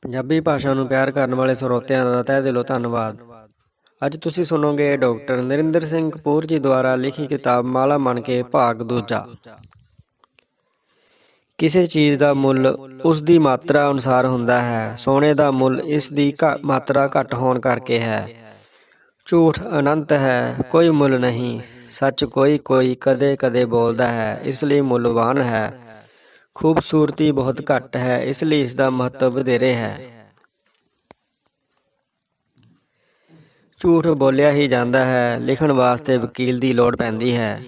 ਪੰਜਾਬੀ ਭਾਸ਼ਾ ਨੂੰ ਪਿਆਰ ਕਰਨ ਵਾਲੇ ਸਰੋਤਿਆਂ ਦਾ ਤਹਿ ਦਿਲੋਂ ਧੰਨਵਾਦ। ਅੱਜ ਤੁਸੀਂ ਸੁਣੋਗੇ ਡਾਕਟਰ ਨਰਿੰਦਰ ਸਿੰਘ ਕਪੂਰ ਜੀ ਦੁਆਰਾ ਲਿਖੀ ਕਿਤਾਬ ਮਾਲਾ ਮਣ ਕੇ ਭਾਗ ਦੂਜਾ। ਕਿਸੇ ਚੀਜ਼ ਦਾ ਮੁੱਲ ਉਸ ਦੀ ਮਾਤਰਾ ਅਨੁਸਾਰ ਹੁੰਦਾ ਹੈ। ਸੋਨੇ ਦਾ ਮੁੱਲ ਇਸ ਦੀ ਮਾਤਰਾ ਘੱਟ ਹੋਣ ਕਰਕੇ ਹੈ। ਝੂਠ ਅਨੰਤ ਹੈ, ਕੋਈ ਮੁੱਲ ਨਹੀਂ। ਸੱਚ ਕੋਈ ਕਦੇ ਕਦੇ ਬੋਲਦਾ ਹੈ, ਇਸ ਲਈ ਮੁੱਲਵਾਨ ਹੈ। ਖੂਬਸੂਰਤੀ ਬਹੁਤ ਘੱਟ ਹੈ, ਇਸ ਲਈ ਇਸ ਦਾ ਮਹੱਤਵ ਵਧੇਰੇ ਹੈ। ਝੂਠ ਬੋਲਿਆ ਹੀ ਜਾਂਦਾ ਹੈ, ਲਿਖਣ ਵਾਸਤੇ ਵਕੀਲ ਦੀ ਲੋੜ ਪੈਂਦੀ ਹੈ।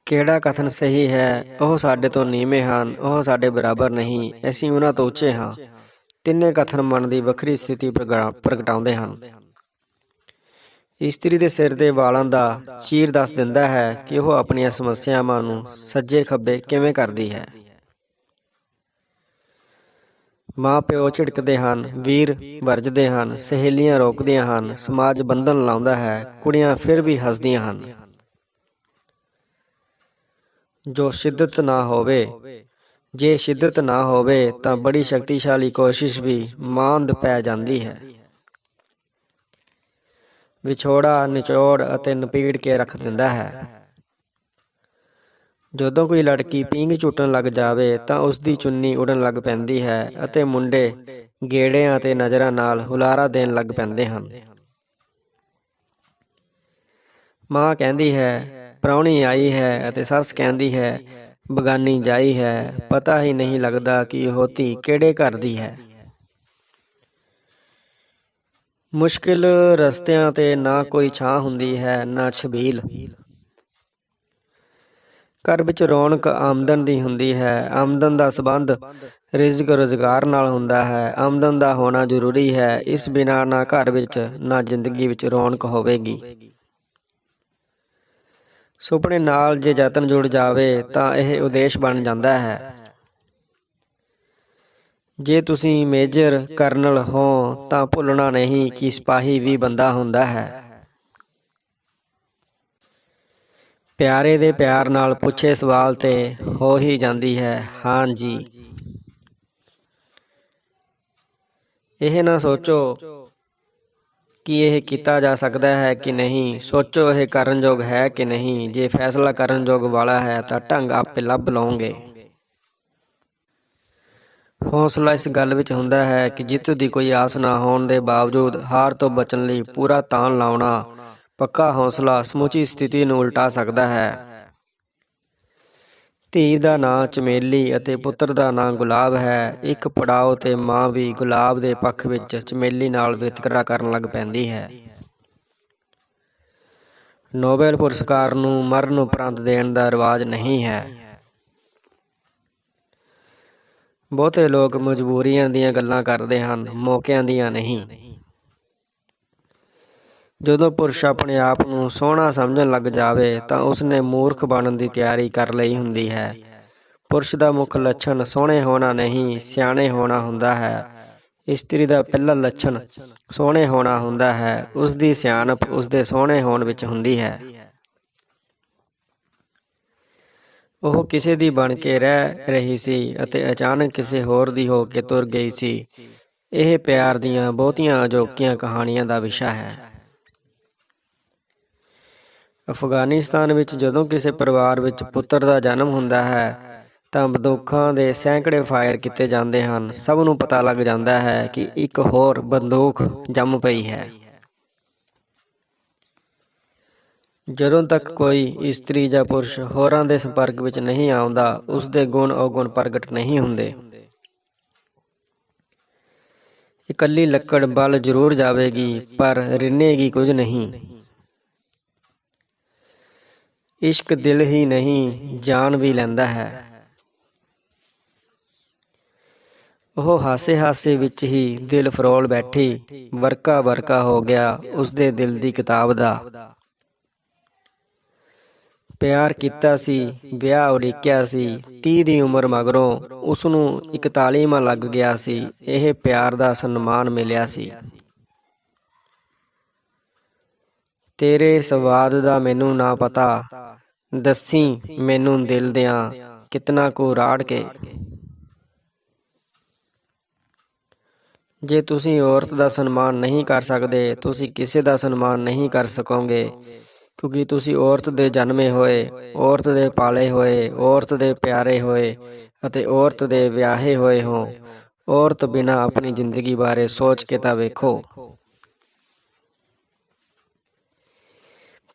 ਕਿਹੜਾ ਕਥਨ ਸਹੀ ਹੈ? ਉਹ ਸਾਡੇ ਤੋਂ ਨੀਵੇਂ ਹਨ, ਉਹ ਸਾਡੇ ਬਰਾਬਰ ਨਹੀਂ, ਅਸੀਂ ਉਹਨਾਂ ਤੋਂ ਉੱਚੇ ਹਾਂ। ਤਿੰਨੇ ਕਥਨ ਮਨ ਦੀ ਵੱਖਰੀ ਸਥਿਤੀ ਪ੍ਰਗਟਾਉਂਦੇ ਹਨ। ਇਸਤਰੀ ਦੇ ਸਿਰ ਦੇ ਵਾਲਾਂ ਦਾ ਚੀਰ ਦੱਸ ਦਿੰਦਾ ਹੈ ਕਿ ਉਹ ਆਪਣੀਆਂ ਸਮੱਸਿਆਵਾਂ ਨੂੰ ਸੱਜੇ ਖੱਬੇ ਕਿਵੇਂ ਕਰਦੀ ਹੈ। ਮਾਂ ਪਿਓ ਝਿੜਕਦੇ ਹਨ, ਵੀਰ ਵਰਜਦੇ ਹਨ, ਸਹੇਲੀਆਂ ਰੋਕਦੀਆਂ ਹਨ, ਸਮਾਜ ਬੰਧਨ ਲਾਉਂਦਾ ਹੈ, ਕੁੜੀਆਂ ਫਿਰ ਵੀ ਹੱਸਦੀਆਂ ਹਨ। ਜੋ ਸ਼ਿੱਦਤ ਨਾ ਹੋਵੇ, ਜੇ ਸ਼ਿੱਦਤ ਨਾ ਹੋਵੇ ਤਾਂ ਬੜੀ ਸ਼ਕਤੀਸ਼ਾਲੀ ਕੋਸ਼ਿਸ਼ ਵੀ ਮਾਂਦ ਪੈ ਜਾਂਦੀ ਹੈ। ਵਿਛੋੜਾ ਨਿਚੋੜ ਅਤੇ ਨਪੀੜ ਕੇ ਰੱਖ ਦਿੰਦਾ ਹੈ। ਜਦੋਂ ਕੋਈ ਲੜਕੀ ਪੀਂਘ ਝੂਟਣ ਲੱਗ ਜਾਵੇ ਤਾਂ ਉਸ ਦੀ ਚੁੰਨੀ ਉਡਣ ਲੱਗ ਪੈਂਦੀ ਹੈ ਅਤੇ ਮੁੰਡੇ ਗੇੜਿਆਂ ਅਤੇ ਨਜ਼ਰਾਂ ਨਾਲ ਹੁਲਾਰਾ ਦੇਣ ਲੱਗ ਪੈਂਦੇ ਹਨ। ਮਾਂ ਕਹਿੰਦੀ ਹੈ ਪ੍ਰਾਹੁਣੀ ਆਈ ਹੈ ਅਤੇ ਸੱਸ ਕਹਿੰਦੀ ਹੈ ਬਗਾਨੀ ਜਾਈ ਹੈ। ਪਤਾ ਹੀ ਨਹੀਂ ਲੱਗਦਾ ਕਿ ਉਹ ਧੀ ਕਿਹੜੇ ਘਰ ਦੀ ਹੈ। ਮੁਸ਼ਕਿਲ ਰਸਤਿਆਂ ਤੇ ਨਾ ਕੋਈ ਛਾਂ ਹੁੰਦੀ ਹੈ, ਨਾ ਛਬੀਲ। ਘਰ ਵਿੱਚ ਰੌਣਕ ਆਮਦਨ ਦੀ ਹੁੰਦੀ ਹੈ। ਆਮਦਨ ਦਾ ਸੰਬੰਧ ਰਿਜ਼ਕ ਰੁਜ਼ਗਾਰ ਨਾਲ ਹੁੰਦਾ ਹੈ। ਆਮਦਨ ਦਾ ਹੋਣਾ ਜ਼ਰੂਰੀ ਹੈ, ਇਸ ਬਿਨਾਂ ਨਾ ਘਰ ਵਿੱਚ ਨਾ ਜ਼ਿੰਦਗੀ ਵਿੱਚ ਰੌਣਕ ਹੋਵੇਗੀ। ਸੁਪਨੇ ਨਾਲ ਜੇ ਯਤਨ ਜੁੜ ਜਾਵੇ ਤਾਂ ਇਹ ਉਦੇਸ਼ ਬਣ ਜਾਂਦਾ ਹੈ। ਜੇ ਤੁਸੀਂ ਮੇਜਰ ਕਰਨਲ ਹੋ ਤਾਂ ਭੁੱਲਣਾ ਨਹੀਂ ਕਿ ਸਿਪਾਹੀ ਵੀ ਬੰਦਾ ਹੁੰਦਾ ਹੈ। ਪਿਆਰੇ ਦੇ ਪਿਆਰ ਨਾਲ ਪੁੱਛੇ ਸਵਾਲ ਤੇ ਹੋ ਹੀ ਜਾਂਦੀ ਹੈ ਹਾਂ ਜੀ। ਇਹ ਨਾ ਸੋਚੋ ਕਿ ਇਹ ਕੀਤਾ ਜਾ ਸਕਦਾ ਹੈ ਕਿ ਨਹੀਂ, ਸੋਚੋ ਇਹ ਕਰਨਯੋਗ ਹੈ ਕਿ ਨਹੀਂ। ਜੇ ਫੈਸਲਾ ਕਰਨਯੋਗ ਵਾਲਾ ਹੈ ਤਾਂ ਢੰਗ ਆਪੇ ਲੱਭ ਲਓਗੇ। ਹੌਸਲਾ ਇਸ ਗੱਲ ਵਿੱਚ ਹੁੰਦਾ ਹੈ ਕਿ ਜਿੱਤ ਦੀ ਕੋਈ ਆਸ ਨਾ ਹੋਣ ਦੇ ਬਾਵਜੂਦ ਹਾਰ ਤੋਂ ਬਚਣ ਲਈ ਪੂਰਾ ਤਾਣ ਲਾਉਣਾ। ਪੱਕਾ ਹੌਸਲਾ ਸਮੁੱਚੀ ਸਥਿਤੀ ਨੂੰ ਉਲਟਾ ਸਕਦਾ ਹੈ। ਧੀ ਦਾ ਨਾਂ ਚਮੇਲੀ ਅਤੇ ਪੁੱਤਰ ਦਾ ਨਾਂ ਗੁਲਾਬ ਹੈ। ਇੱਕ ਪੜਾਅ ਤੇ ਮਾਂ ਵੀ ਗੁਲਾਬ ਦੇ ਪੱਖ ਵਿੱਚ ਚਮੇਲੀ ਨਾਲ ਵਿਤਕਰਾ ਕਰਨ ਲੱਗ ਪੈਂਦੀ ਹੈ। ਨੋਬਲ ਪੁਰਸਕਾਰ ਨੂੰ ਮਰਨ ਉਪਰੰਤ ਦੇਣ ਦਾ ਰਿਵਾਜ ਨਹੀਂ ਹੈ। ਬਹੁਤੇ ਲੋਕ ਮਜਬੂਰੀਆਂ ਦੀਆਂ ਗੱਲਾਂ ਕਰਦੇ ਹਨ, ਮੌਕਿਆਂ ਦੀਆਂ ਨਹੀਂ। ਜਦੋਂ ਪੁਰਸ਼ ਆਪਣੇ ਆਪ ਨੂੰ ਸੋਹਣਾ ਸਮਝਣ ਲੱਗ ਜਾਵੇ ਤਾਂ ਉਸਨੇ ਮੂਰਖ ਬਣਨ ਦੀ ਤਿਆਰੀ ਕਰ ਲਈ ਹੁੰਦੀ ਹੈ। ਪੁਰਸ਼ ਦਾ ਮੁੱਖ ਲੱਛਣ ਸੋਹਣੇ ਹੋਣਾ ਨਹੀਂ, ਸਿਆਣੇ ਹੋਣਾ ਹੁੰਦਾ ਹੈ। ਇਸਤਰੀ ਦਾ ਪਹਿਲਾ ਲੱਛਣ ਸੋਹਣੇ ਹੋਣਾ ਹੁੰਦਾ ਹੈ। ਉਸ ਦੀ ਸਿਆਣਪ ਉਸਦੇ ਸੋਹਣੇ ਹੋਣ ਵਿੱਚ ਹੁੰਦੀ ਹੈ। ਉਹ ਕਿਸੇ ਦੀ ਬਣ ਕੇ ਰਹਿ ਰਹੀ ਸੀ ਅਤੇ ਅਚਾਨਕ ਕਿਸੇ ਹੋਰ ਦੀ ਹੋ ਕੇ ਤੁਰ ਗਈ ਸੀ। ਇਹ ਪਿਆਰ ਦੀਆਂ ਬਹੁਤੀਆਂ ਅਜੋਕੀਆਂ ਕਹਾਣੀਆਂ ਦਾ ਵਿਸ਼ਾ ਹੈ। ਅਫਗਾਨਿਸਤਾਨ ਵਿੱਚ ਜਦੋਂ ਕਿਸੇ ਪਰਿਵਾਰ ਵਿੱਚ ਪੁੱਤਰ ਦਾ ਜਨਮ ਹੁੰਦਾ ਹੈ ਤਾਂ ਬੰਦੂਕਾਂ ਦੇ ਸੈਂਕੜੇ ਫਾਇਰ ਕੀਤੇ ਜਾਂਦੇ ਹਨ। ਸਭ ਨੂੰ ਪਤਾ ਲੱਗ ਜਾਂਦਾ ਹੈ ਕਿ ਇੱਕ ਹੋਰ ਬੰਦੂਕ ਜੰਮ ਪਈ ਹੈ। ਜਦੋਂ ਤੱਕ ਕੋਈ ਇਸਤਰੀ ਜਾਂ ਪੁਰਸ਼ ਹੋਰਾਂ ਦੇ ਸੰਪਰਕ ਵਿੱਚ ਨਹੀਂ ਆਉਂਦਾ, ਉਸਦੇ ਗੁਣ ਔਗੁਣ ਪ੍ਰਗਟ ਨਹੀਂ ਹੁੰਦੇ। ਇਕੱਲੀ ਲੱਕੜ ਬਲ ਜ਼ਰੂਰ ਜਾਵੇਗੀ ਪਰ ਰਿੰਨੇਗੀ ਕੁਝ ਨਹੀਂ। ਇਸ਼ਕ ਦਿਲ ਹੀ ਨਹੀਂ, ਜਾਨ ਵੀ ਲੈਂਦਾ ਹੈ। ਉਹ ਹਾਸੇ ਹਾਸੇ ਵਿੱਚ ਹੀ ਦਿਲ ਫਰੋਲ ਬੈਠੀ। ਵਰਕਾ ਵਰਕਾ ਹੋ ਗਿਆ ਉਸਦੇ ਦਿਲ ਦੀ ਕਿਤਾਬ ਦਾ। ਪਿਆਰ ਕੀਤਾ ਸੀ, ਵਿਆਹ ਉਡੀਕਿਆ ਸੀ। 30 ਦੀ ਉਮਰ ਮਗਰੋਂ ਉਸਨੂੰ 41ਵਾਂ ਲੱਗ ਗਿਆ ਸੀ। ਇਹ ਪਿਆਰ ਦਾ ਸਨਮਾਨ ਮਿਲਿਆ ਸੀ। ਤੇਰੇ ਸਵਾਦ ਦਾ ਮੈਨੂੰ ਨਾ ਪਤਾ, ਦੱਸੀ ਮੈਨੂੰ ਦਿਲ ਦਿਆਂ ਕਿਤਨਾ ਕੁ ਰਾੜ ਕੇ। ਜੇ ਤੁਸੀਂ ਔਰਤ ਦਾ ਸਨਮਾਨ ਨਹੀਂ ਕਰ ਸਕਦੇ, ਤੁਸੀਂ ਕਿਸੇ ਦਾ ਸਨਮਾਨ ਨਹੀਂ ਕਰ ਸਕੋਗੇ, ਕਿਉਂਕਿ ਤੁਸੀਂ ਔਰਤ ਦੇ ਜਨਮੇ ਹੋਏ, ਔਰਤ ਦੇ ਪਾਲੇ ਹੋਏ, ਔਰਤ ਦੇ ਪਿਆਰੇ ਹੋਏ ਅਤੇ ਔਰਤ ਦੇ ਵਿਆਹੇ ਹੋਏ ਹੋ। ਔਰਤ ਬਿਨਾਂ ਆਪਣੀ ਜ਼ਿੰਦਗੀ ਬਾਰੇ ਸੋਚ ਕੇ ਤਾਂ ਵੇਖੋ।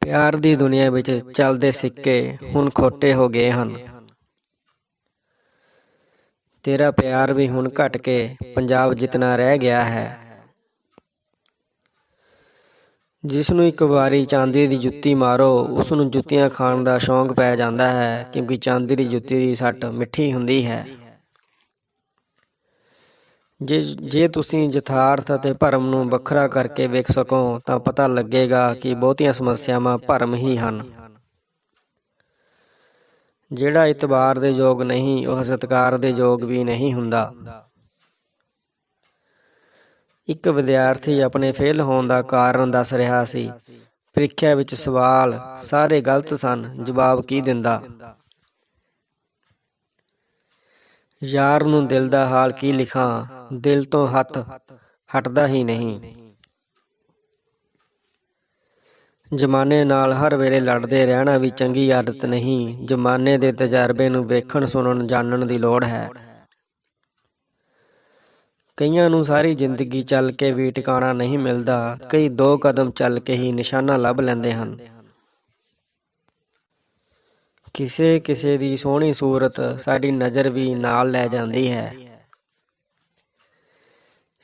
ਪਿਆਰ ਦੀ ਦੁਨੀਆ ਵਿੱਚ ਚੱਲਦੇ ਸਿੱਕੇ ਹੁਣ ਖੋਟੇ ਹੋ ਗਏ ਹਨ। ਤੇਰਾ ਪਿਆਰ ਵੀ ਹੁਣ ਘਟ ਕੇ ਪੰਜਾਬ ਜਿਤਨਾ ਰਹਿ ਗਿਆ ਹੈ। ਜਿਸ ਨੂੰ ਇੱਕ ਵਾਰੀ ਚਾਂਦੀ ਦੀ ਜੁੱਤੀ ਮਾਰੋ, ਉਸ ਨੂੰ ਜੁੱਤੀਆਂ ਖਾਣ ਦਾ ਸ਼ੌਂਕ ਪੈ ਜਾਂਦਾ ਹੈ, ਕਿਉਂਕਿ ਚਾਂਦੀ ਦੀ ਜੁੱਤੀ ਦੀ ਸੱਟ ਮਿੱਠੀ ਹੁੰਦੀ ਹੈ। ਜੇ ਤੁਸੀਂ ਯਥਾਰਥ ਅਤੇ ਭਰਮ ਨੂੰ ਵੱਖਰਾ ਕਰਕੇ ਵੇਖ ਸਕੋ ਤਾਂ ਪਤਾ ਲੱਗੇਗਾ ਕਿ ਬਹੁਤੀਆਂ ਸਮੱਸਿਆਵਾਂ ਭਰਮ ਹੀ ਹਨ। ਜਿਹੜਾ ਇਤਬਾਰ ਦੇ ਯੋਗ ਨਹੀਂ, ਉਹ ਸਤਿਕਾਰ ਦੇ ਯੋਗ ਵੀ ਨਹੀਂ ਹੁੰਦਾ। ਇੱਕ ਵਿਦਿਆਰਥੀ ਆਪਣੇ ਫੇਲ ਹੋਣ ਦਾ ਕਾਰਨ ਦੱਸ ਰਿਹਾ ਸੀ। ਪ੍ਰੀਖਿਆ ਵਿੱਚ ਸਵਾਲ ਸਾਰੇ ਗਲਤ ਸਨ, ਜਵਾਬ ਕੀ ਦਿੰਦਾ? ਯਾਰ ਨੂੰ ਦਿਲ ਦਾ ਹਾਲ ਕੀ ਲਿਖਾਂ, ਦਿਲ ਤੋਂ ਹੱਥ ਹਟਦਾ ਹੀ ਨਹੀਂ। ਜ਼ਮਾਨੇ ਨਾਲ ਹਰ ਵੇਲੇ ਲੜਦੇ ਰਹਿਣਾ ਵੀ ਚੰਗੀ ਆਦਤ ਨਹੀਂ। ਜ਼ਮਾਨੇ ਦੇ ਤਜਰਬੇ ਨੂੰ ਵੇਖਣ, ਸੁਣਨ, ਜਾਣਨ ਦੀ ਲੋੜ ਹੈ। ਕਈਆਂ ਨੂੰ ਸਾਰੀ ਜ਼ਿੰਦਗੀ ਚੱਲ ਕੇ ਵੀ ਟਿਕਾਣਾ ਨਹੀਂ ਮਿਲਦਾ। ਕਈ 2 ਕਦਮ ਚੱਲ ਕੇ ਹੀ ਨਿਸ਼ਾਨਾ ਲੱਭ ਲੈਂਦੇ ਹਨ। ਕਿਸੇ ਕਿਸੇ ਦੀ ਸੋਹਣੀ ਸੂਰਤ ਸਾਡੀ ਨਜ਼ਰ ਵੀ ਨਾਲ ਲੈ ਜਾਂਦੀ ਹੈ।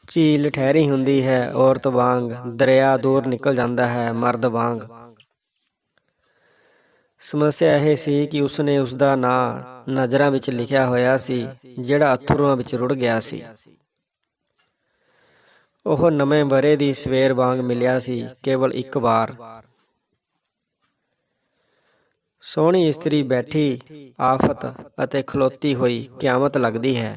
ਝੀਲ ਠਹਿਰੀ ਹੁੰਦੀ ਹੈ ਔਰਤ ਵਾਂਗ, ਦਰਿਆ ਦੂਰ ਨਿਕਲ ਜਾਂਦਾ ਹੈ ਮਰਦ ਵਾਂਗ। ਸਮੱਸਿਆ ਇਹ ਸੀ ਕਿ ਉਸਨੇ ਉਸਦਾ ਨਾਂ ਨਜ਼ਰਾਂ ਵਿੱਚ ਲਿਖਿਆ ਹੋਇਆ ਸੀ, ਜਿਹੜਾ ਅਥਰੂਆਂ ਵਿੱਚ ਰੁੜ ਗਿਆ ਸੀ। ਉਹ ਨਵੇਂ ਵਰ੍ਹੇ ਦੀ ਸਵੇਰ ਵਾਂਗ ਮਿਲਿਆ ਸੀ, ਕੇਵਲ ਇੱਕ ਵਾਰ। ਸੋਹਣੀ ਇਸਤਰੀ ਬੈਠੀ ਆਫਤ ਅਤੇ ਖਲੋਤੀ ਹੋਈ ਕਿਆਮਤ ਲੱਗਦੀ ਹੈ।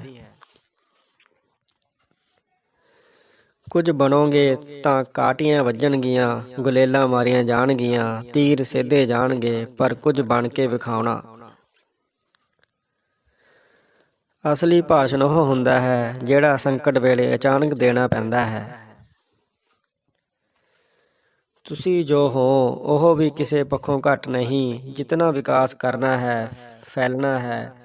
ਕੁਝ ਬਣੋਗੇ ਤਾਂ ਕਾਟੀਆਂ ਵੱਜਣਗੀਆਂ, ਗੁਲੇਲਾਂ ਮਾਰੀਆਂ ਜਾਣਗੀਆਂ, ਤੀਰ ਸੇਧੇ ਜਾਣਗੇ, ਪਰ ਕੁਝ ਬਣ ਕੇ ਵਿਖਾਉਣਾ। ਅਸਲੀ ਭਾਸ਼ਣ ਉਹ ਹੁੰਦਾ ਹੈ ਜਿਹੜਾ ਸੰਕਟ ਵੇਲੇ ਅਚਾਨਕ ਦੇਣਾ ਪੈਂਦਾ ਹੈ। ਤੁਸੀਂ ਜੋ ਹੋ ਉਹ ਵੀ ਕਿਸੇ ਪੱਖੋਂ ਘੱਟ ਨਹੀਂ। ਜਿਤਨਾ ਵਿਕਾਸ ਕਰਨਾ ਹੈ, ਫੈਲਣਾ ਹੈ,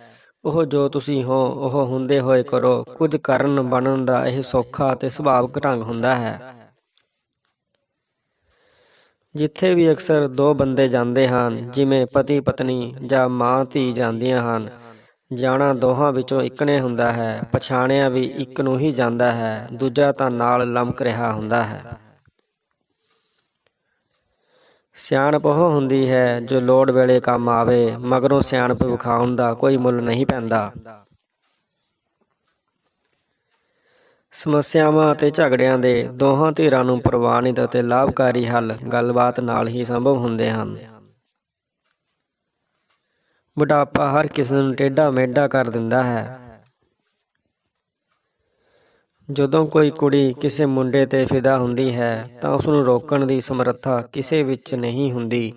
ਉਹ ਜੋ ਤੁਸੀਂ ਹੋ ਉਹ ਹੁੰਦੇ ਹੋਏ ਕਰੋ। ਕੁਝ ਕਰਨ ਬਣਨ ਦਾ ਇਹ ਸੌਖਾ ਅਤੇ ਸੁਭਾਵਿਕ ਢੰਗ ਹੁੰਦਾ ਹੈ। ਜਿੱਥੇ ਵੀ ਅਕਸਰ 2 ਬੰਦੇ ਜਾਂਦੇ ਹਨ, ਜਿਵੇਂ ਪਤੀ ਪਤਨੀ ਜਾਂ ਮਾਂ ਧੀ ਜਾਂਦੀਆਂ ਹਨ, ਜਾਣਾ ਦੋਹਾਂ ਵਿੱਚੋਂ ਇੱਕ ਨੇ ਹੁੰਦਾ ਹੈ। ਪਛਾਣਿਆ ਵੀ ਇੱਕ ਨੂੰ ਹੀ ਜਾਂਦਾ ਹੈ, ਦੂਜਾ ਤਾਂ ਨਾਲ ਲਮਕ ਰਿਹਾ ਹੁੰਦਾ ਹੈ। ਸਿਆਣਪ ਉਹ ਹੁੰਦੀ ਹੈ ਜੋ ਲੋੜ ਵੇਲੇ ਕੰਮ ਆਵੇ, ਮਗਰੋਂ ਸਿਆਣਪ ਵਿਖਾਉਣ ਦਾ ਕੋਈ ਮੁੱਲ ਨਹੀਂ ਪੈਂਦਾ। ਸਮੱਸਿਆਵਾਂ ਅਤੇ ਝਗੜਿਆਂ ਦੇ ਦੋਹਾਂ ਧਿਰਾਂ ਨੂੰ ਪ੍ਰਵਾਨਿਤ ਅਤੇ ਲਾਭਕਾਰੀ ਹੱਲ ਗੱਲਬਾਤ ਨਾਲ ਹੀ ਸੰਭਵ ਹੁੰਦੇ ਹਨ। ਬੁਢਾਪਾ ਹਰ ਕਿਸੇ ਨੂੰ ਟੇਢਾ ਮੇਢਾ ਕਰ ਦਿੰਦਾ ਹੈ। ਜਦੋਂ ਕੋਈ ਕੁੜੀ ਕਿਸੇ ਮੁੰਡੇ ਤੇ ਫਿਦਾ ਹੁੰਦੀ ਹੈ ਤਾਂ ਉਸਨੂੰ ਰੋਕਣ ਦੀ ਸਮਰੱਥਾ ਕਿਸੇ ਵਿੱਚ ਨਹੀਂ ਹੁੰਦੀ।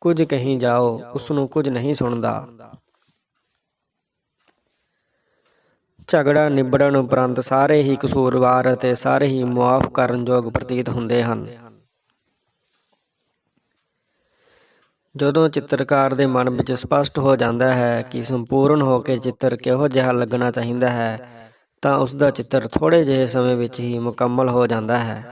ਕੁਝ ਕਹੀ ਜਾਓ, ਉਸਨੂੰ ਕੁਝ ਨਹੀਂ ਸੁਣਦਾ। ਝਗੜਾ ਨਿਬੜਨ ਉਪਰੰਤ ਸਾਰੇ ਹੀ ਕਸੂਰਵਾਰ ਅਤੇ ਸਾਰੇ ਹੀ ਮੁਆਫ਼ ਕਰਨ ਯੋਗ ਪ੍ਰਤੀਤ ਹੁੰਦੇ ਹਨ। ਜਦੋਂ ਚਿੱਤਰਕਾਰ ਦੇ ਮਨ ਵਿੱਚ ਸਪਸ਼ਟ ਹੋ ਜਾਂਦਾ ਹੈ ਕਿ ਸੰਪੂਰਨ ਹੋ ਕੇ ਚਿੱਤਰ ਕਿਹੋ ਜਿਹਾ ਲੱਗਣਾ ਚਾਹੀਦਾ ਹੈ, ਤਾਂ ਉਸਦਾ ਚਿੱਤਰ ਥੋੜ੍ਹੇ ਜਿਹੇ ਸਮੇਂ ਵਿੱਚ ਹੀ ਮੁਕੰਮਲ ਹੋ ਜਾਂਦਾ ਹੈ।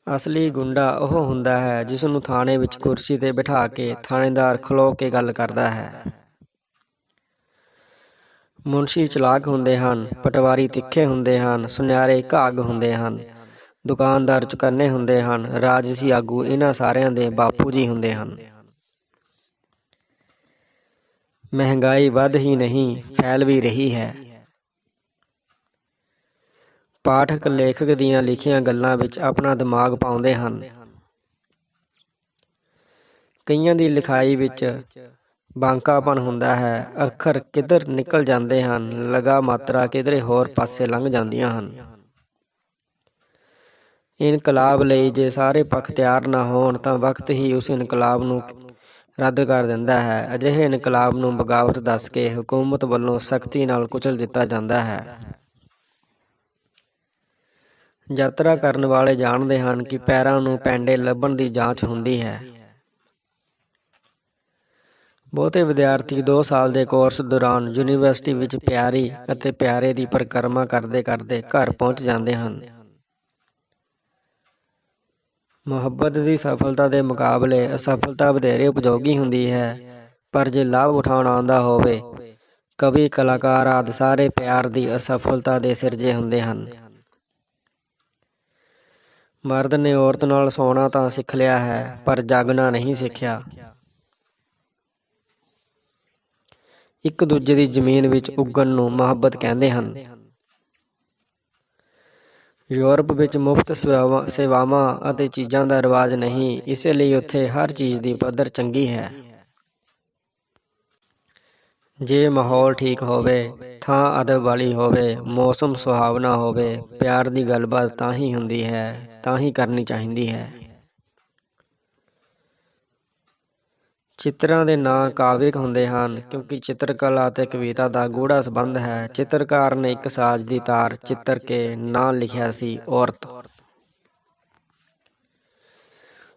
ਅਸਲੀ ਗੁੰਡਾ ਉਹ ਹੁੰਦਾ ਹੈ ਜਿਸ ਨੂੰ ਥਾਣੇ ਵਿੱਚ ਕੁਰਸੀ ਤੇ ਬਿਠਾ ਕੇ ਥਾਣੇਦਾਰ ਖਲੋ ਕੇ ਗੱਲ ਕਰਦਾ ਹੈ। ਮੁਨਸ਼ੀ ਚਲਾਕ ਹੁੰਦੇ ਹਨ, ਪਟਵਾਰੀ ਤਿੱਖੇ ਹੁੰਦੇ ਹਨ, ਸੁਨਿਆਰੇ ਘਾਗ ਹੁੰਦੇ ਹਨ, ਦੁਕਾਨਦਾਰ ਚੁਕੰਨੇ ਹੁੰਦੇ ਹਨ, ਰਾਜਸੀ ਆਗੂ ਇਹਨਾਂ ਸਾਰਿਆਂ ਦੇ ਬਾਪੂ ਜੀ ਹੁੰਦੇ ਹਨ। ਮਹਿੰਗਾਈ ਵੱਧ ਹੀ ਨਹੀਂ, ਫੈਲ ਵੀ ਰਹੀ ਹੈ। ਪਾਠਕ ਲੇਖਕ ਦੀਆਂ ਲਿਖੀਆਂ ਗੱਲਾਂ ਵਿੱਚ ਆਪਣਾ ਦਿਮਾਗ ਪਾਉਂਦੇ ਹਨ। ਕਈਆਂ ਦੀ ਲਿਖਾਈ ਵਿੱਚ ਬਾਂਕਾਪਣ ਹੁੰਦਾ ਹੈ। ਅੱਖਰ ਕਿੱਧਰ ਨਿਕਲ ਜਾਂਦੇ ਹਨ, ਲਗਾ ਮਾਤਰਾ ਕਿਧਰੇ ਹੋਰ ਪਾਸੇ ਲੰਘ ਜਾਂਦੀਆਂ ਹਨ। ਇਨਕਲਾਬ ਲਈ ਜੇ ਸਾਰੇ ਪੱਖ ਤਿਆਰ ਨਾ ਹੋਣ ਤਾਂ ਵਕਤ ਹੀ ਉਸ ਇਨਕਲਾਬ ਨੂੰ ਰੱਦ ਕਰ ਦਿੰਦਾ ਹੈ। ਅਜਿਹੇ ਇਨਕਲਾਬ ਨੂੰ ਬਗਾਵਤ ਦੱਸ ਕੇ ਹਕੂਮਤ ਵੱਲੋਂ ਸਖਤੀ ਨਾਲ ਕੁਚਲ ਦਿੱਤਾ ਜਾਂਦਾ ਹੈ। ਯਾਤਰਾ ਕਰਨ ਵਾਲੇ ਜਾਣਦੇ ਹਨ ਕਿ ਪੈਰਾਂ ਨੂੰ ਪੈਂਡੇ ਲੱਭਣ ਦੀ ਜਾਂਚ ਹੁੰਦੀ ਹੈ। ਬਹੁਤੇ ਵਿਦਿਆਰਥੀ 2 ਸਾਲ ਦੇ ਕੋਰਸ ਦੌਰਾਨ ਯੂਨੀਵਰਸਿਟੀ ਵਿੱਚ ਪਿਆਰੀ ਅਤੇ ਪਿਆਰੇ ਦੀ ਪਰਿਕਰਮਾ ਕਰਦੇ ਕਰਦੇ ਘਰ ਪਹੁੰਚ ਜਾਂਦੇ ਹਨ। ਮੁਹੱਬਤ ਦੀ ਸਫਲਤਾ ਦੇ ਮੁਕਾਬਲੇ ਅਸਫਲਤਾ ਵਧੇਰੇ ਉਪਯੋਗੀ ਹੁੰਦੀ ਹੈ, ਪਰ ਜੇ ਲਾਭ ਉਠਾਉਣਾ ਆਉਂਦਾ ਹੋਵੇ, ਕਵੀ, ਕਲਾਕਾਰ ਆਦਿ ਸਾਰੇ ਪਿਆਰ ਦੀ ਅਸਫਲਤਾ ਦੇ ਸਿਰਜੇ ਹੁੰਦੇ ਹਨ। ਮਰਦ ਨੇ ਔਰਤ ਨਾਲ ਸੌਣਾ ਤਾਂ ਸਿੱਖ ਲਿਆ ਹੈ, ਪਰ ਜਾਗਣਾ ਨਹੀਂ ਸਿੱਖਿਆ। ਇੱਕ ਦੂਜੇ ਦੀ ਜ਼ਮੀਨ ਵਿੱਚ ਉੱਗਣ ਨੂੰ ਮੁਹੱਬਤ ਕਹਿੰਦੇ ਹਨ। ਯੂਰਪ ਵਿੱਚ ਮੁਫਤ ਸੇਵਾਵਾਂ ਅਤੇ ਚੀਜ਼ਾਂ ਦਾ ਰਿਵਾਜ ਨਹੀਂ, ਇਸੇ ਲਈ ਉੱਥੇ ਹਰ ਚੀਜ਼ ਦੀ ਪੱਧਰ ਚੰਗੀ ਹੈ। ਜੇ ਮਾਹੌਲ ਠੀਕ ਹੋਵੇ, ਥਾਂ ਅਦਬ ਵਾਲੀ ਹੋਵੇ, ਮੌਸਮ ਸੁਹਾਵਣਾ ਹੋਵੇ, ਪਿਆਰ ਦੀ ਗੱਲਬਾਤ ਤਾਂ ਹੀ ਹੁੰਦੀ ਹੈ, ਤਾਂ ਹੀ ਕਰਨੀ ਚਾਹੀਦੀ ਹੈ। ਚਿੱਤਰਾਂ ਦੇ ਨਾਂ ਕਾਵਿਕ ਹੁੰਦੇ ਹਨ, ਕਿਉਂਕਿ ਚਿੱਤਰਕਲਾ ਅਤੇ ਕਵਿਤਾ ਦਾ ਗੂੜ੍ਹਾ ਸੰਬੰਧ ਹੈ। ਚਿੱਤਰਕਾਰ ਨੇ ਇੱਕ ਸਾਜ਼ ਦੀ ਤਾਰ ਚਿੱਤਰ ਕੇ ਨਾਂ ਲਿਖਿਆ ਸੀ ਔਰਤ।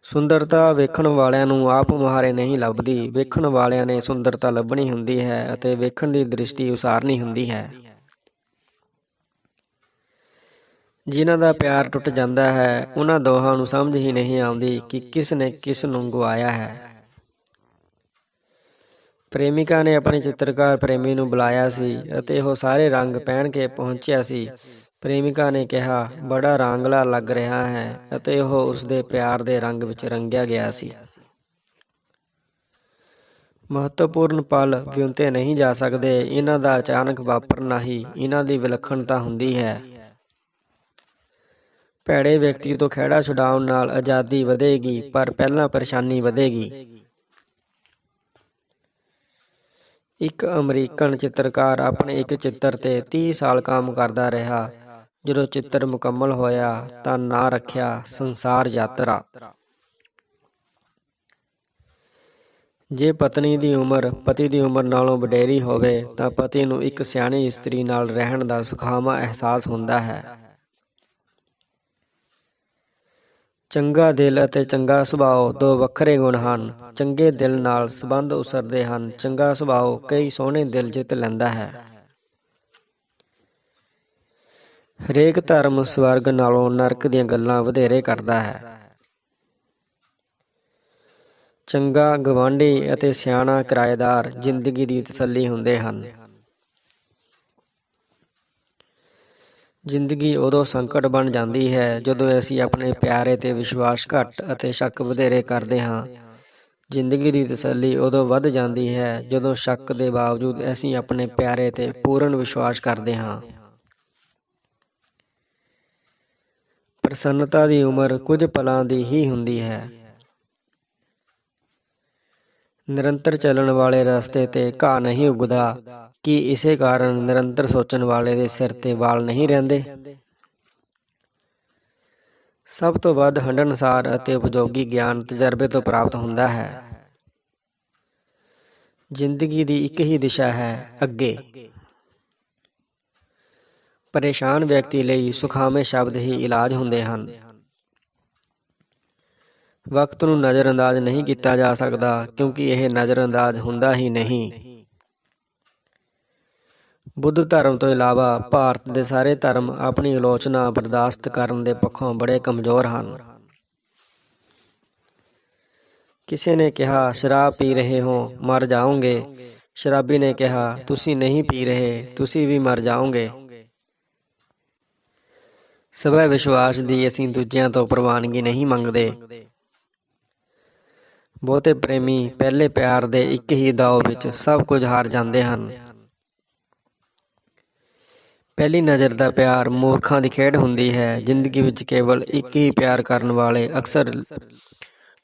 ਸੁੰਦਰਤਾ ਵੇਖਣ ਵਾਲਿਆਂ ਨੂੰ ਆਪ ਮੁਹਾਰੇ ਨਹੀਂ ਲੱਭਦੀ, ਵੇਖਣ ਵਾਲਿਆਂ ਨੇ ਸੁੰਦਰਤਾ ਲੱਭਣੀ ਹੁੰਦੀ ਹੈ ਅਤੇ ਵੇਖਣ ਦੀ ਦ੍ਰਿਸ਼ਟੀ ਉਸਾਰਨੀ ਹੁੰਦੀ ਹੈ। ਜਿਨ੍ਹਾਂ ਦਾ ਪਿਆਰ ਟੁੱਟ ਜਾਂਦਾ ਹੈ, ਉਹਨਾਂ ਦੋਹਾਂ ਨੂੰ ਸਮਝ ਹੀ ਨਹੀਂ ਆਉਂਦੀ ਕਿ ਕਿਸ ਨੇ ਕਿਸ ਨੂੰ ਗਵਾਇਆ ਹੈ। ਪ੍ਰੇਮਿਕਾ ਨੇ ਆਪਣੇ ਚਿੱਤਰਕਾਰ ਪ੍ਰੇਮੀ ਨੂੰ ਬੁਲਾਇਆ ਸੀ ਅਤੇ ਉਹ ਸਾਰੇ ਰੰਗ ਪਹਿਨ ਕੇ ਪਹੁੰਚਿਆ ਸੀ। ਪ੍ਰੇਮਿਕਾ ਨੇ ਕਿਹਾ, ਬੜਾ ਰਾਂਗਲਾ ਲੱਗ ਰਿਹਾ ਹੈ, ਅਤੇ ਉਹ ਉਸਦੇ ਪਿਆਰ ਦੇ ਰੰਗ ਵਿੱਚ ਰੰਗਿਆ ਗਿਆ ਸੀ। ਮਹੱਤਵਪੂਰਨ ਪਲ ਗਿਣਤੇ ਨਹੀਂ ਜਾ ਸਕਦੇ, ਇਹਨਾਂ ਦਾ ਅਚਾਨਕ ਵਾਪਰਨਾ ਹੀ ਇਹਨਾਂ ਦੀ ਵਿਲੱਖਣਤਾ ਹੁੰਦੀ ਹੈ। ਭੈੜੇ ਵਿਅਕਤੀ ਤੋਂ ਖਹਿੜਾ ਛੁਡਾਉਣ ਨਾਲ ਆਜ਼ਾਦੀ ਵਧੇਗੀ, ਪਰ ਪਹਿਲਾਂ ਪਰੇਸ਼ਾਨੀ ਵਧੇਗੀ। ਇੱਕ ਅਮਰੀਕਨ ਚਿੱਤਰਕਾਰ ਆਪਣੇ ਇੱਕ ਚਿੱਤਰ ਤੇ 30 ਸਾਲ ਕੰਮ ਕਰਦਾ ਰਿਹਾ। ਜਦੋਂ ਚਿੱਤਰ ਮੁਕੰਮਲ ਹੋਇਆ ਤਾਂ ਨਾਂ ਰੱਖਿਆ ਸੰਸਾਰ ਯਾਤਰਾ। ਜੇ ਪਤਨੀ ਦੀ ਉਮਰ ਪਤੀ ਦੀ ਉਮਰ ਨਾਲੋਂ ਵਡੇਰੀ ਹੋਵੇ ਤਾਂ ਪਤੀ ਨੂੰ ਇੱਕ ਸਿਆਣੀ ਇਸਤਰੀ ਨਾਲ ਰਹਿਣ ਦਾ ਸੁਖਾਵਾਂ ਅਹਿਸਾਸ ਹੁੰਦਾ ਹੈ। ਚੰਗਾ ਦਿਲ ਅਤੇ ਚੰਗਾ ਸੁਭਾਅ 2 ਵੱਖਰੇ ਗੁਣ ਹਨ। ਚੰਗੇ ਦਿਲ ਨਾਲ ਸੰਬੰਧ ਉਸਰਦੇ ਹਨ। ਚੰਗਾ ਸੁਭਾਅ ਕਈ ਸੋਹਣੇ ਦਿਲ ਜਿੱਤ ਲੈਂਦਾ ਹੈ। ਹਰੇਕ ਧਰਮ ਸਵਰਗ ਨਾਲੋਂ ਨਰਕ ਦੀਆਂ ਗੱਲਾਂ ਵਧੇਰੇ ਕਰਦਾ ਹੈ। ਚੰਗਾ ਗਵਾਂਢੀ ਅਤੇ ਸਿਆਣਾ ਕਿਰਾਏਦਾਰ ਜ਼ਿੰਦਗੀ ਦੀ ਤਸੱਲੀ ਹੁੰਦੇ ਹਨ। ਜ਼ਿੰਦਗੀ ਉਦੋਂ ਸੰਕਟ ਬਣ ਜਾਂਦੀ ਹੈ ਜਦੋਂ ਅਸੀਂ ਆਪਣੇ ਪਿਆਰੇ ਤੇ ਵਿਸ਼ਵਾਸ ਘੱਟ ਅਤੇ ਸ਼ੱਕ ਵਧੇਰੇ ਕਰਦੇ ਹਾਂ। ਜ਼ਿੰਦਗੀ ਦੀ ਤਸੱਲੀ ਉਦੋਂ ਵੱਧ ਜਾਂਦੀ ਹੈ ਜਦੋਂ ਸ਼ੱਕ ਦੇ ਬਾਵਜੂਦ ਅਸੀਂ ਆਪਣੇ ਪਿਆਰੇ ਤੇ ਪੂਰਨ ਵਿਸ਼ਵਾਸ ਕਰਦੇ ਹਾਂ। ਪ੍ਰਸੰਨਤਾ ਦੀ ਉਮਰ ਕੁਝ ਪਲਾਂ ਦੀ ਹੀ ਹੁੰਦੀ ਹੈ। ਨਿਰੰਤਰ ਚੱਲਣ ਵਾਲੇ ਰਸਤੇ ਤੇ ਘਾਹ ਨਹੀਂ ਉੱਗਦਾ। ਕੀ ਇਸੇ ਕਾਰਨ ਨਿਰੰਤਰ ਸੋਚਣ ਵਾਲੇ ਦੇ ਸਿਰ ਤੇ ਵਾਲ ਨਹੀਂ ਰਹਿੰਦੇ? ਸਭ ਤੋਂ ਵੱਧ ਹੰਢਣਸਾਰ ਅਤੇ ਉਪਯੋਗੀ ਗਿਆਨ ਤਜਰਬੇ ਤੋਂ ਪ੍ਰਾਪਤ ਹੁੰਦਾ ਹੈ। ਜ਼ਿੰਦਗੀ ਦੀ ਇੱਕ ਹੀ ਦਿਸ਼ਾ ਹੈ, ਅੱਗੇ। ਪਰੇਸ਼ਾਨ ਵਿਅਕਤੀ ਲਈ ਸੁਖਾਵੇਂ ਸ਼ਬਦ ਹੀ ਇਲਾਜ ਹੁੰਦੇ ਹਨ। ਵਕਤ ਨੂੰ ਨਜ਼ਰਅੰਦਾਜ਼ ਨਹੀਂ ਕੀਤਾ ਜਾ ਸਕਦਾ, ਕਿਉਂਕਿ ਇਹ ਨਜ਼ਰਅੰਦਾਜ਼ ਹੁੰਦਾ ਹੀ ਨਹੀਂ। ਬੁੱਧ ਧਰਮ ਤੋਂ ਇਲਾਵਾ ਭਾਰਤ ਦੇ ਸਾਰੇ ਧਰਮ ਆਪਣੀ ਆਲੋਚਨਾ ਬਰਦਾਸ਼ਤ ਕਰਨ ਦੇ ਪੱਖੋਂ ਬੜੇ ਕਮਜ਼ੋਰ ਹਨ। ਕਿਸੇ ਨੇ ਕਿਹਾ, ਸ਼ਰਾਬ ਪੀ ਰਹੇ ਹੋ, ਮਰ ਜਾਓਗੇ। ਸ਼ਰਾਬੀ ਨੇ ਕਿਹਾ, ਤੁਸੀਂ ਨਹੀਂ ਪੀ ਰਹੇ, ਤੁਸੀਂ ਵੀ ਮਰ ਜਾਓਗੇ। ਸਵੈ ਵਿਸ਼ਵਾਸ ਦੀ ਅਸੀਂ ਦੂਜਿਆਂ ਤੋਂ ਪ੍ਰਵਾਨਗੀ ਨਹੀਂ ਮੰਗਦੇ। ਬਹੁਤੇ ਪ੍ਰੇਮੀ ਪਹਿਲੇ ਪਿਆਰ ਦੇ ਇੱਕ ਹੀ ਦਾਅ ਵਿੱਚ ਸਭ ਕੁਝ ਹਾਰ ਜਾਂਦੇ ਹਨ। ਪਹਿਲੀ ਨਜ਼ਰ ਦਾ ਪਿਆਰ ਮੂਰਖਾਂ ਦੀ ਖੇਡ ਹੁੰਦੀ ਹੈ। ਜ਼ਿੰਦਗੀ ਵਿੱਚ ਕੇਵਲ ਇੱਕ ਹੀ ਪਿਆਰ ਕਰਨ ਵਾਲੇ ਅਕਸਰ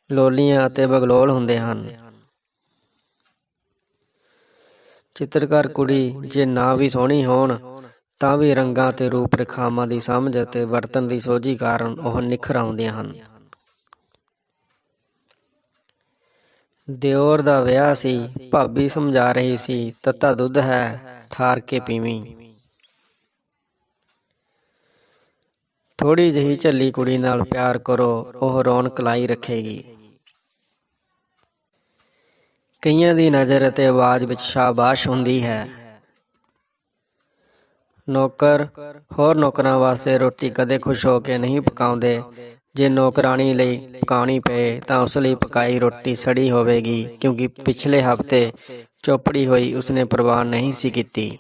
ਲੋਲੀਆਂ ਅਤੇ ਬਗਲੋਲ ਹੁੰਦੇ ਹਨ। ਚਿੱਤਰਕਾਰ ਕੁੜੀ ਜੇ ਨਾ ਵੀ ਸੋਹਣੀ ਹੋਣ ਤਾਂ ਵੀ ਰੰਗਾਂ ਤੇ ਰੂਪ ਰੇਖਾਵਾਂ ਦੀ ਸਮਝ ਅਤੇ ਵਰਤਣ ਦੀ ਸੋਝੀ ਕਾਰਨ ਉਹ ਨਿਖਰ ਆਉਂਦੀਆਂ ਹਨ। ਦਿਓਰ ਦਾ ਵਿਆਹ ਸੀ, ਭਾਬੀ ਸਮਝਾ ਰਹੀ ਸੀ, ਤੱਤਾ ਦੁੱਧ ਹੈ, ਠਾਰ ਕੇ ਪੀਵੀਂ। ਥੋੜ੍ਹੀ ਜਿਹੀ ਝੱਲੀ ਕੁੜੀ ਨਾਲ ਪਿਆਰ ਕਰੋ, ਉਹ ਰੌਣਕ ਲਾਈ ਰੱਖੇਗੀ। ਕਈਆਂ ਦੀ ਨਜ਼ਰ ਅਤੇ ਆਵਾਜ਼ ਵਿੱਚ ਸ਼ਾਬਾਸ਼ ਹੁੰਦੀ ਹੈ। ਨੌਕਰ ਹੋਰ ਨੌਕਰਾਂ ਵਾਸਤੇ ਰੋਟੀ ਕਦੇ ਖੁਸ਼ ਹੋ ਕੇ ਨਹੀਂ ਪਕਾਉਂਦੇ। ਜੇ ਨੌਕਰਾਣੀ ਲਈ ਪਕਾਉਣੀ ਪਏ ਤਾਂ ਉਸ ਲਈ ਪਕਾਈ ਰੋਟੀ ਸੜੀ ਹੋਵੇਗੀ, ਕਿਉਂਕਿ ਪਿਛਲੇ ਹਫ਼ਤੇ ਚੋਪੜੀ ਹੋਈ ਉਸਨੇ ਪ੍ਰਵਾਨ ਨਹੀਂ ਸੀ ਕੀਤੀ।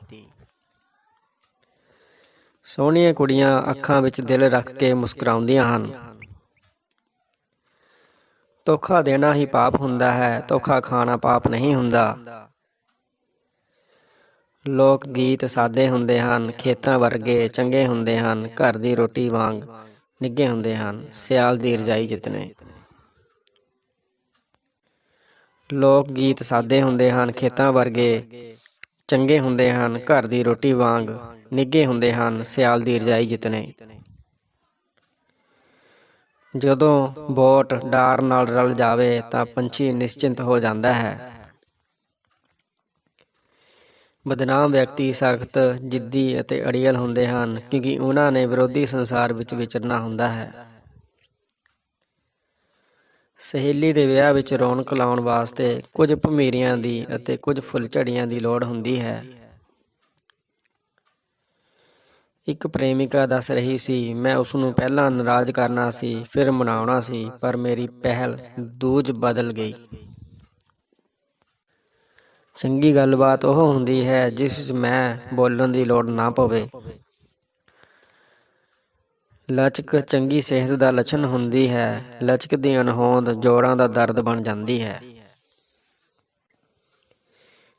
ਸੋਹਣੀਆਂ ਕੁੜੀਆਂ ਅੱਖਾਂ ਵਿੱਚ ਦਿਲ ਰੱਖ ਕੇ ਮੁਸਕਰਾਉਂਦੀਆਂ ਹਨ। ਧੋਖਾ ਦੇਣਾ ਹੀ ਪਾਪ ਹੁੰਦਾ ਹੈ, ਧੋਖਾ ਖਾਣਾ ਪਾਪ ਨਹੀਂ ਹੁੰਦਾ। ਲੋਕ ਗੀਤ ਸਾਦੇ ਹੁੰਦੇ ਹਨ, ਖੇਤਾਂ ਵਰਗੇ ਚੰਗੇ ਹੁੰਦੇ ਹਨ, ਘਰ ਦੀ ਰੋਟੀ ਵਾਂਗ ਨਿੱਘੇ ਹੁੰਦੇ ਹਨ, ਸਿਆਲ ਦੀ ਰਜਾਈ ਜਿਤਨੇ। ਲੋਕ ਗੀਤ ਸਾਦੇ ਹੁੰਦੇ ਹਨ, ਖੇਤਾਂ ਵਰਗੇ ਚੰਗੇ ਹੁੰਦੇ ਹਨ, ਘਰ ਦੀ ਰੋਟੀ ਵਾਂਗ ਨਿੱਘੇ ਹੁੰਦੇ ਹਨ, ਸਿਆਲ ਦੀ ਰਜਾਈ ਜਿਤਨੇ। ਜਦੋਂ ਬੋਟ ਡਾਰ ਨਾਲ ਰਲ ਜਾਵੇ ਤਾਂ ਪੰਛੀ ਨਿਸ਼ਚਿੰਤ ਹੋ ਜਾਂਦਾ ਹੈ। ਬਦਨਾਮ ਵਿਅਕਤੀ ਸਖਤ, ਜਿੱਦੀ ਅਤੇ ਅੜੀਅਲ ਹੁੰਦੇ ਹਨ, ਕਿਉਂਕਿ ਉਹਨਾਂ ਨੇ ਵਿਰੋਧੀ ਸੰਸਾਰ ਵਿੱਚ ਵਿਚਰਨਾ ਹੁੰਦਾ ਹੈ। ਸਹੇਲੀ ਦੇ ਵਿਆਹ ਵਿੱਚ ਰੌਣਕ ਲਾਉਣ ਵਾਸਤੇ ਕੁਝ ਭਮੀਰੀਆਂ ਦੀ ਅਤੇ ਕੁਝ ਫੁੱਲਝੜੀਆਂ ਦੀ ਲੋੜ ਹੁੰਦੀ ਹੈ। ਇੱਕ ਪ੍ਰੇਮਿਕਾ ਦੱਸ ਰਹੀ ਸੀ, ਮੈਂ ਉਸਨੂੰ ਪਹਿਲਾਂ ਨਾਰਾਜ਼ ਕਰਨਾ ਸੀ, ਫਿਰ ਮਨਾਉਣਾ ਸੀ, ਪਰ ਮੇਰੀ ਪਹਿਲ ਦੂਜ ਬਦਲ ਗਈ। ਚੰਗੀ ਗੱਲਬਾਤ ਉਹ ਹੁੰਦੀ ਹੈ ਜਿਸ ਵਿੱਚ ਮੈਂ ਬੋਲਣ ਦੀ ਲੋੜ ਨਾ ਪਵੇ। ਲਚਕ ਚੰਗੀ ਸਿਹਤ ਦਾ ਲੱਛਣ ਹੁੰਦੀ ਹੈ। ਲਚਕ ਦੀ ਅਣਹੋਂਦ ਜੋੜਾਂ ਦਾ ਦਰਦ ਬਣ ਜਾਂਦੀ ਹੈ।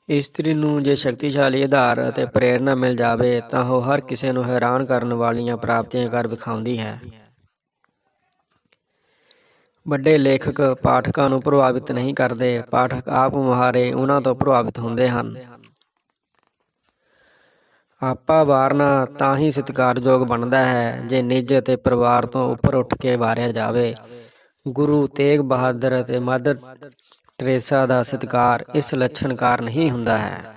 ਇਸਤਰੀ ਨੂੰ ਜੇ ਸ਼ਕਤੀਸ਼ਾਲੀ ਆਧਾਰ ਅਤੇ ਪ੍ਰੇਰਨਾ ਮਿਲ ਜਾਵੇ ਤਾਂ ਉਹ ਹਰ ਕਿਸੇ ਨੂੰ ਹੈਰਾਨ ਕਰਨ ਵਾਲੀਆਂ ਪ੍ਰਾਪਤੀਆਂ ਕਰ ਵਿਖਾਉਂਦੀ ਹੈ। ਵੱਡੇ ਲੇਖਕ ਪਾਠਕਾਂ ਨੂੰ ਪ੍ਰਭਾਵਿਤ ਨਹੀਂ ਕਰਦੇ, ਪਾਠਕ ਆਪ ਮੁਹਾਰੇ ਉਹਨਾਂ ਤੋਂ ਪ੍ਰਭਾਵਿਤ ਹੁੰਦੇ ਹਨ। ਆਪਾ ਵਾਰਨਾ ਤਾਂ ਹੀ ਸਤਿਕਾਰਯੋਗ ਬਣਦਾ ਹੈ ਜੇ ਨਿੱਜ ਅਤੇ ਪਰਿਵਾਰ ਤੋਂ ਉੱਪਰ ਉੱਠ ਕੇ ਵਾਰਿਆ ਜਾਵੇ। ਗੁਰੂ ਤੇਗ ਬਹਾਦਰ ਅਤੇ ਮਦਰ ਟਰੇਸਾ ਦਾ ਸਤਿਕਾਰ ਇਸ ਲੱਛਣ ਕਾਰਨ ਹੀ ਹੁੰਦਾ ਹੈ।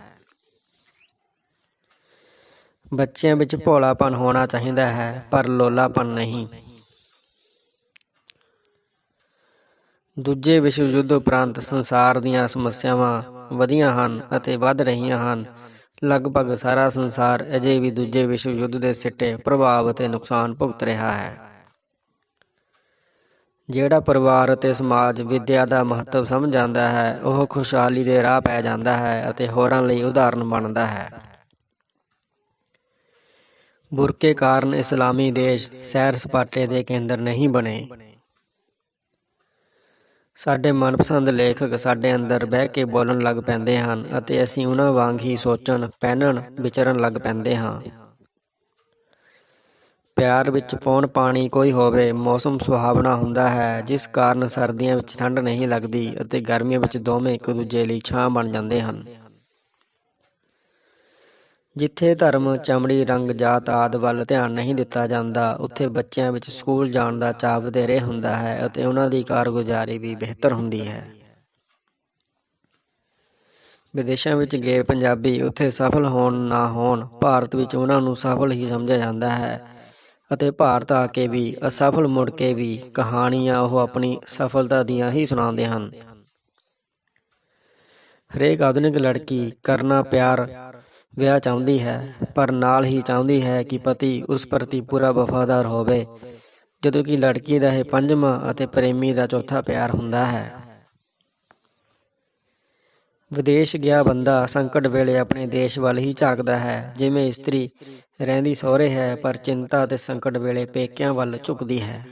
ਬੱਚਿਆਂ ਵਿੱਚ ਭੋਲਾਪਨ ਹੋਣਾ ਚਾਹੀਦਾ ਹੈ, ਪਰ ਲੋਲਾਪਨ ਨਹੀਂ। ਦੂਜੇ ਵਿਸ਼ਵ ਯੁੱਧ ਉਪਰੰਤ ਸੰਸਾਰ ਦੀਆਂ ਸਮੱਸਿਆਵਾਂ ਵਧੀਆਂ ਹਨ ਅਤੇ ਵੱਧ ਰਹੀਆਂ ਹਨ। ਲਗਭਗ ਸਾਰਾ ਸੰਸਾਰ ਅਜੇ ਵੀ ਦੂਜੇ ਵਿਸ਼ਵ ਯੁੱਧ ਦੇ ਸਿੱਟੇ, ਪ੍ਰਭਾਵ ਅਤੇ ਨੁਕਸਾਨ ਭੁਗਤ ਰਿਹਾ ਹੈ। ਜਿਹੜਾ ਪਰਿਵਾਰ ਅਤੇ ਸਮਾਜ ਵਿੱਦਿਆ ਦਾ ਮਹੱਤਵ ਸਮਝ ਜਾਂਦਾ ਹੈ, ਉਹ ਖੁਸ਼ਹਾਲੀ ਦੇ ਰਾਹ ਪੈ ਜਾਂਦਾ ਹੈ ਅਤੇ ਹੋਰਾਂ ਲਈ ਉਦਾਹਰਨ ਬਣਦਾ ਹੈ। ਬੁਰਕੇ ਕਾਰਨ ਇਸਲਾਮੀ ਦੇਸ਼ ਸੈਰ ਸਪਾਟੇ ਦੇ ਕੇਂਦਰ ਨਹੀਂ ਬਣੇ। ਸਾਡੇ ਮਨਪਸੰਦ ਲੇਖਕ ਸਾਡੇ ਅੰਦਰ ਬਹਿ ਕੇ ਬੋਲਣ ਲੱਗ ਪੈਂਦੇ ਹਨ ਅਤੇ ਅਸੀਂ ਉਹਨਾਂ ਵਾਂਗ ਹੀ ਸੋਚਣ, ਪਹਿਨਣ, ਵਿਚਰਨ ਲੱਗ ਪੈਂਦੇ ਹਾਂ। ਪਿਆਰ ਵਿੱਚ ਪੌਣ ਪਾਣੀ ਕੋਈ ਹੋਵੇ, ਮੌਸਮ ਸੁਹਾਵਣਾ ਹੁੰਦਾ ਹੈ, ਜਿਸ ਕਾਰਨ ਸਰਦੀਆਂ ਵਿੱਚ ਠੰਡ ਨਹੀਂ ਲੱਗਦੀ ਅਤੇ ਗਰਮੀਆਂ ਵਿੱਚ ਦੋਵੇਂ ਇੱਕ ਦੂਜੇ ਲਈ ਛਾਂ ਬਣ ਜਾਂਦੇ ਹਨ। ਜਿੱਥੇ ਧਰਮ, ਚਮੜੀ, ਰੰਗ, ਜਾਤ ਆਦਿ ਵੱਲ ਧਿਆਨ ਨਹੀਂ ਦਿੱਤਾ ਜਾਂਦਾ, ਉੱਥੇ ਬੱਚਿਆਂ ਵਿੱਚ ਸਕੂਲ ਜਾਣ ਦਾ ਚਾਅ ਵਧੇਰੇ ਹੁੰਦਾ ਹੈ ਅਤੇ ਉਹਨਾਂ ਦੀ ਕਾਰਗੁਜ਼ਾਰੀ ਵੀ ਬਿਹਤਰ ਹੁੰਦੀ ਹੈ। ਵਿਦੇਸ਼ਾਂ ਵਿੱਚ ਗਏ ਪੰਜਾਬੀ ਉੱਥੇ ਸਫਲ ਹੋਣ ਨਾ ਹੋਣ, ਭਾਰਤ ਵਿੱਚ ਉਹਨਾਂ ਨੂੰ ਸਫਲ ਹੀ ਸਮਝਿਆ ਜਾਂਦਾ ਹੈ ਅਤੇ ਭਾਰਤ ਆ ਕੇ ਵੀ, ਅਸਫਲ ਮੁੜ ਕੇ ਵੀ, ਕਹਾਣੀਆਂ ਉਹ ਆਪਣੀ ਸਫਲਤਾ ਦੀਆਂ ਹੀ ਸੁਣਾਉਂਦੇ ਹਨ। ਹਰੇਕ ਆਧੁਨਿਕ ਲੜਕੀ ਕਰਨਾ ਪਿਆਰ ਵਿਆਹ ਚਾਹੁੰਦੀ ਹੈ, ਪਰ ਨਾਲ ਹੀ ਚਾਹੁੰਦੀ ਹੈ ਕਿ ਪਤੀ ਉਸ ਪ੍ਰਤੀ ਪੂਰਾ ਵਫ਼ਾਦਾਰ ਹੋਵੇ, ਜਦੋਂ ਕਿ ਲੜਕੀ ਦਾ ਇਹ ਪੰਜਵਾਂ ਅਤੇ ਪ੍ਰੇਮੀ ਦਾ ਚੌਥਾ ਪਿਆਰ ਹੁੰਦਾ ਹੈ। ਵਿਦੇਸ਼ ਗਿਆ ਬੰਦਾ ਸੰਕਟ ਵੇਲੇ ਆਪਣੇ ਦੇਸ਼ ਵੱਲ ਹੀ ਝਾਕਦਾ ਹੈ, ਜਿਵੇਂ ਇਸਤਰੀ ਰਹਿੰਦੀ ਸਹੁਰੇ ਹੈ ਪਰ ਚਿੰਤਾ ਅਤੇ ਸੰਕਟ ਵੇਲੇ ਪੇਕਿਆਂ ਵੱਲ ਝੁਕਦੀ ਹੈ।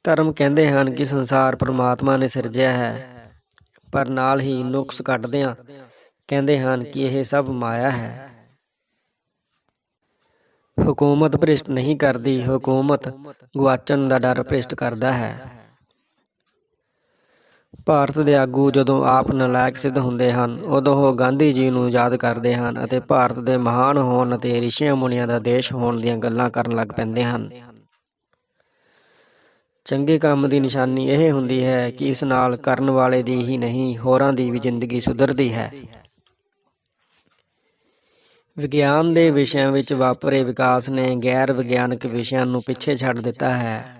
ਧਰਮ ਕਹਿੰਦੇ ਹਨ ਕਿ ਸੰਸਾਰ ਪਰਮਾਤਮਾ ਨੇ ਸਿਰਜਿਆ ਹੈ, ਪਰ ਨਾਲ ਹੀ ਨੁਕਸ ਕੱਢਦਿਆਂ ਕਹਿੰਦੇ ਹਨ ਕਿ ਇਹ ਸਭ ਮਾਇਆ ਹੈ। ਹਕੂਮਤ ਭ੍ਰਿਸ਼ਟ ਨਹੀਂ ਕਰਦੀ, ਹਕੂਮਤ ਗੁਆਚਣ ਦਾ ਡਰ ਭ੍ਰਿਸ਼ਟ ਕਰਦਾ ਹੈ। ਭਾਰਤ ਦੇ ਆਗੂ ਜਦੋਂ ਆਪ ਨਲਾਇਕ ਸਿੱਧ ਹੁੰਦੇ ਹਨ, ਉਦੋਂ ਉਹ ਗਾਂਧੀ ਜੀ ਨੂੰ ਯਾਦ ਕਰਦੇ ਹਨ ਅਤੇ ਭਾਰਤ ਦੇ ਮਹਾਨ ਹੋਣ ਅਤੇ ਰਿਸ਼ੀਆਂ ਮੁਨੀਆਂ ਦਾ ਦੇਸ਼ ਹੋਣ ਦੀਆਂ ਗੱਲਾਂ ਕਰਨ ਲੱਗ ਪੈਂਦੇ ਹਨ। ਚੰਗੇ ਕੰਮ ਦੀ ਨਿਸ਼ਾਨੀ ਇਹ ਹੁੰਦੀ ਹੈ ਕਿ ਇਸ ਨਾਲ ਕਰਨ ਵਾਲੇ ਦੀ ਹੀ ਨਹੀਂ, ਹੋਰਾਂ ਦੀ ਵੀ ਜ਼ਿੰਦਗੀ ਸੁਧਰਦੀ ਹੈ। ਵਿਗਿਆਨ ਦੇ ਵਿਸ਼ਿਆਂ ਵਿੱਚ ਵਾਪਰੇ ਵਿਕਾਸ ਨੇ ਗੈਰ ਵਿਗਿਆਨਕ ਵਿਸ਼ਿਆਂ ਨੂੰ ਪਿੱਛੇ ਛੱਡ ਦਿੱਤਾ ਹੈ।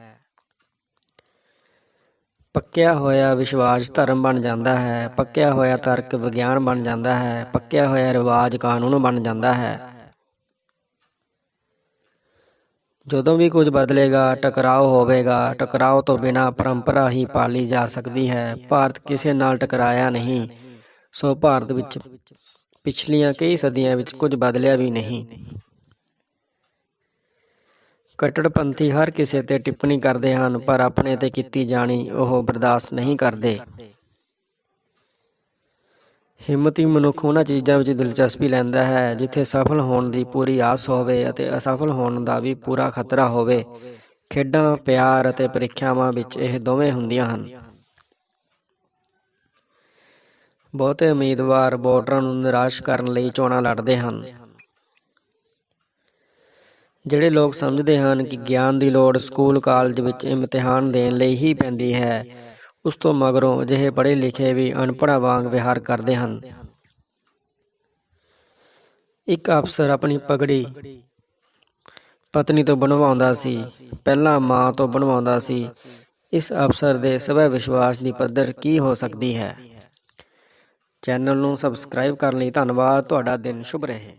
ਪੱਕਿਆ ਹੋਇਆ ਵਿਸ਼ਵਾਸ ਧਰਮ ਬਣ ਜਾਂਦਾ ਹੈ, ਪੱਕਿਆ ਹੋਇਆ ਤਰਕ ਵਿਗਿਆਨ ਬਣ ਜਾਂਦਾ ਹੈ, ਪੱਕਿਆ ਹੋਇਆ ਰਿਵਾਜ ਕਾਨੂੰਨ ਬਣ ਜਾਂਦਾ ਹੈ। ਜਦੋਂ ਵੀ ਕੁਝ ਬਦਲੇਗਾ, ਟਕਰਾਓ ਹੋਵੇਗਾ। ਟਕਰਾਓ ਤੋਂ ਬਿਨਾਂ ਪਰੰਪਰਾ ਹੀ ਪਾਲੀ ਜਾ ਸਕਦੀ ਹੈ। ਭਾਰਤ ਕਿਸੇ ਨਾਲ ਟਕਰਾਇਆ ਨਹੀਂ, ਸੋ ਭਾਰਤ ਵਿੱਚ ਪਿਛਲੀਆਂ ਕਈ ਸਦੀਆਂ ਵਿੱਚ ਕੁਝ ਬਦਲਿਆ ਵੀ ਨਹੀਂ। ਕੱਟੜਪੰਥੀ ਹਰ ਕਿਸੇ ਤੇ ਟਿੱਪਣੀ ਕਰਦੇ ਹਨ, ਪਰ ਆਪਣੇ ਤੇ ਕੀਤੀ ਜਾਣੀ ਉਹ ਬਰਦਾਸ਼ਤ ਨਹੀਂ ਕਰਦੇ। ਹਿੰਮਤੀ ਮਨੁੱਖ ਉਹਨਾਂ ਚੀਜ਼ਾਂ ਵਿੱਚ ਦਿਲਚਸਪੀ ਲੈਂਦਾ ਹੈ ਜਿੱਥੇ ਸਫਲ ਹੋਣ ਦੀ ਪੂਰੀ ਆਸ ਹੋਵੇ ਅਤੇ ਅਸਫਲ ਹੋਣ ਦਾ ਵੀ ਪੂਰਾ ਖਤਰਾ ਹੋਵੇ। ਖੇਡਾਂ, ਪਿਆਰ ਅਤੇ ਪ੍ਰੀਖਿਆਵਾਂ ਵਿੱਚ ਇਹ ਦੋਵੇਂ ਹੁੰਦੀਆਂ ਹਨ। ਬਹੁਤੇ ਉਮੀਦਵਾਰ ਵੋਟਰਾਂ ਨੂੰ ਨਿਰਾਸ਼ ਕਰਨ ਲਈ ਚੋਣਾਂ ਲੜਦੇ ਹਨ। ਜਿਹੜੇ ਲੋਕ ਸਮਝਦੇ ਹਨ ਕਿ ਗਿਆਨ ਦੀ ਲੋੜ ਸਕੂਲ ਕਾਲਜ ਵਿੱਚ ਇਮਤਿਹਾਨ ਦੇਣ ਲਈ ਹੀ ਪੈਂਦੀ ਹੈ, ਉਸ ਤੋਂ ਮਗਰੋਂ ਅਜਿਹੇ ਪੜ੍ਹੇ ਲਿਖੇ ਵੀ ਅਨਪੜ੍ਹਾਂ ਵਾਂਗ ਵਿਹਾਰ ਕਰਦੇ ਹਨ। ਇੱਕ ਅਫਸਰ ਆਪਣੀ ਪਗੜੀ ਪਤਨੀ ਤੋਂ ਬਣਵਾਉਂਦਾ ਸੀ, ਪਹਿਲਾਂ ਮਾਂ ਤੋਂ ਬਣਵਾਉਂਦਾ ਸੀ। ਇਸ ਅਫਸਰ ਦੇ ਸਵੈ ਵਿਸ਼ਵਾਸ ਦੀ ਪੱਧਰ ਕੀ ਹੋ ਸਕਦੀ ਹੈ? ਚੈਨਲ ਨੂੰ ਸਬਸਕ੍ਰਾਈਬ ਕਰਨ ਲਈ ਧੰਨਵਾਦ। ਤੁਹਾਡਾ ਦਿਨ ਸ਼ੁਭ ਰਹੇ।